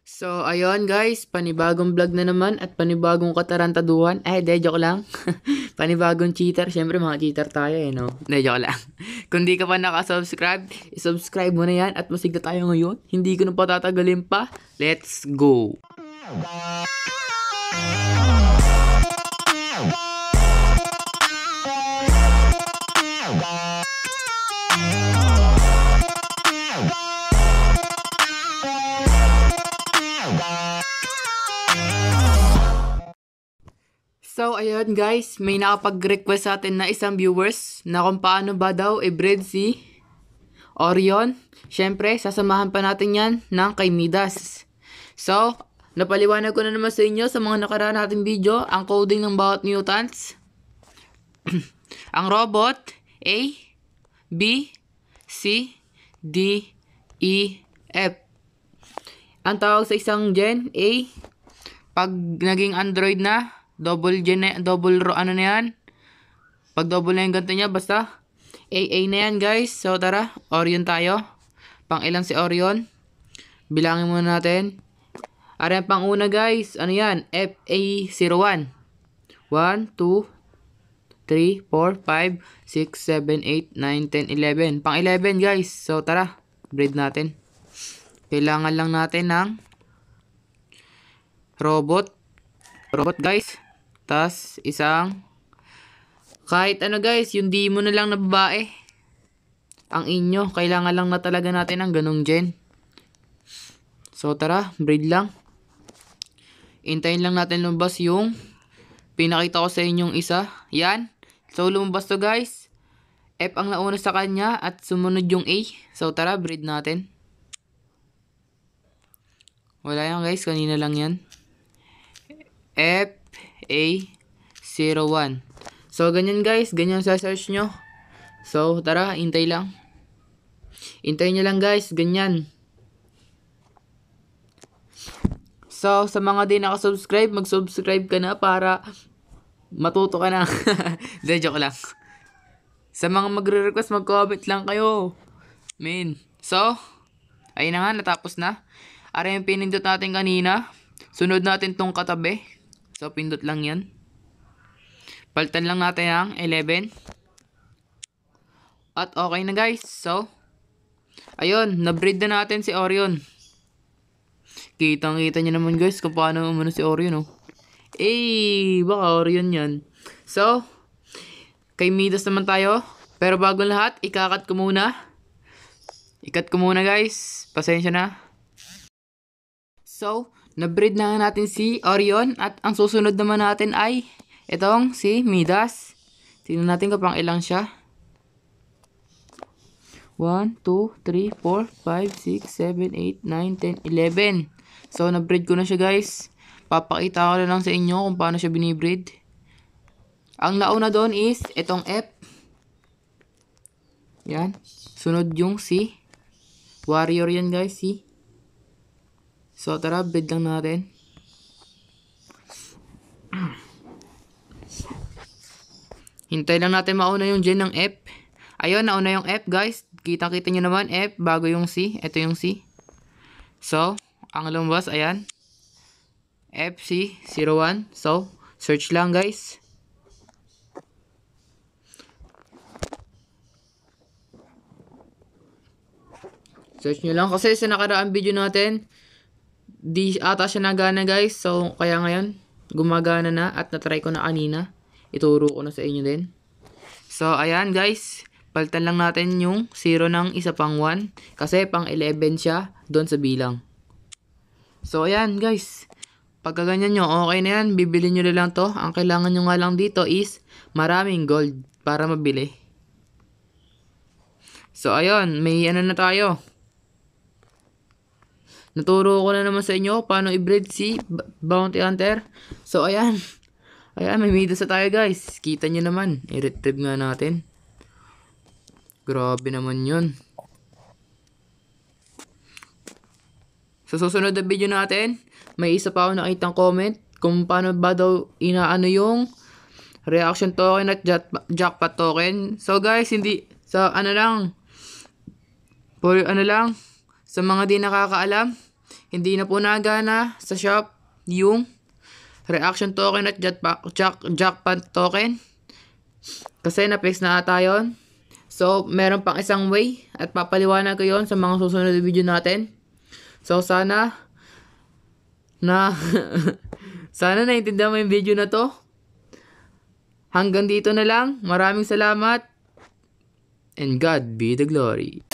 So, ayun guys, panibagong vlog na naman at panibagong katarantaduhan. Joke lang. Panibagong cheater. Siyempre, mga cheater tayo no? Joke lang. Kung di ka pa nakasubscribe, isubscribe mo na yan at masigla tayo ngayon. Hindi ko na patatagalin pa. Let's go! So, ayun guys, may nakapag-request sa atin na isang viewers na kung paano ba daw i-breed si Orion. Siyempre, sasamahan pa natin yan ng kay Midas. So, napaliwanag ko na naman sa inyo sa mga nakaraan nating video ang coding ng bawat mutants. Ang robot, A, B, C, D, E, F. Ang tawag sa isang gen, A, pag naging android na, double ano na yan. Pag double na yung ganito niya, basta AA na yan guys. So tara, Orion tayo. Pang ilang si Orion? Bilangin muna natin. Ayan pang una guys. Ano yan? FA01. 1, 2, 3, 4, 5, 6, 7, 8, 9, 10, 11. Pang 11 guys. So tara, breed natin. Kailangan lang natin ng robot guys. Tas isang kahit ano guys, yung demon na lang na babae ang inyo. Kailangan lang na talaga natin ng ganong gen. So tara, breed lang. Intayin lang natin lumabas yung pinakita ko sa inyong isa. Yan. So lumabas to guys. F ang nauna sa kanya at sumunod yung A. So tara, breed natin. Wala yan guys, kanina lang yan. FA01. So, ganyan guys. Ganyan sa search nyo. So, tara. Hintay lang. Hintayin nyo lang guys. Ganyan. So, sa mga di nakasubscribe, mag-subscribe ka na para matuto ka na. Joke lang. Sa mga magre-request, mag-comment lang kayo. So, ayun na nga. Natapos na. Ara yung pinindot natin kanina. Sunod natin tong katabi. So, pindot lang yan. Palitan lang natin ang 11. At okay na guys. So, ayun. Na-breed na natin si Orion. Kitang-kita nyo naman guys kung paano umano si Orion. Baka Orion yan. So, kay Midas naman tayo. Pero bago lahat, ikakat ko muna. Ikat ko muna guys. Pasensya na. So, na-breed na natin si Orion at ang susunod naman natin ay itong si Midas. Tingnan natin kung pang ilang siya. 1, 2, 3, 4, 5, 6, 7, 8, 9, 10, 11. So, na-breed ko na siya guys. Papakita ko na lang sa inyo kung paano siya binibreed. Ang nauna doon is itong F. Yan. Sunod yung C. Warrior yan guys, C. So, tara, breed lang natin. Hintay lang natin mauna yung gen ng F. Ayun, nauna yung F, guys. Kita-kita nyo naman, F, bago yung C. Ito yung C. So, ang lumabas, ayan. FC01. So, search lang, guys. Search nyo lang. Kasi sa nakaraang video natin, di ata siya nagana guys. So, kaya ngayon, gumagana na at natry ko na kanina. Ituro ko na sa inyo din. So, ayan guys. Palitan lang natin yung 0 ng isa pang 1. Kasi pang 11 siya doon sa bilang. So, ayan guys. Pagka ganyan nyo, okay na yan. Bibili nyo na lang to. Ang kailangan nyo nga lang dito is maraming gold para mabili. So, ayun. May ano na tayo. Naturo ko na naman sa inyo paano i-breed si Bounty Hunter. So, ayan. Ayan, may Midas na tayo guys. Kita nyo naman. I-retrieve nga natin. Grabe naman yun. Sa susunod na video natin, may isa pa ako nakitang comment kung paano ba daw inaano yung reaction token at jackpot token. So guys, hindi sa ano lang, sa mga di nakakaalam, hindi na po nagana sa shop yung reaction token at jackpot token. Kasi na-fix na ata yun. So, meron pang isang way at papaliwanag ko yun sa mga susunod na video natin. So, sana sana naintindihan mo yung video na to. Hanggang dito na lang. Maraming salamat. And God be the glory.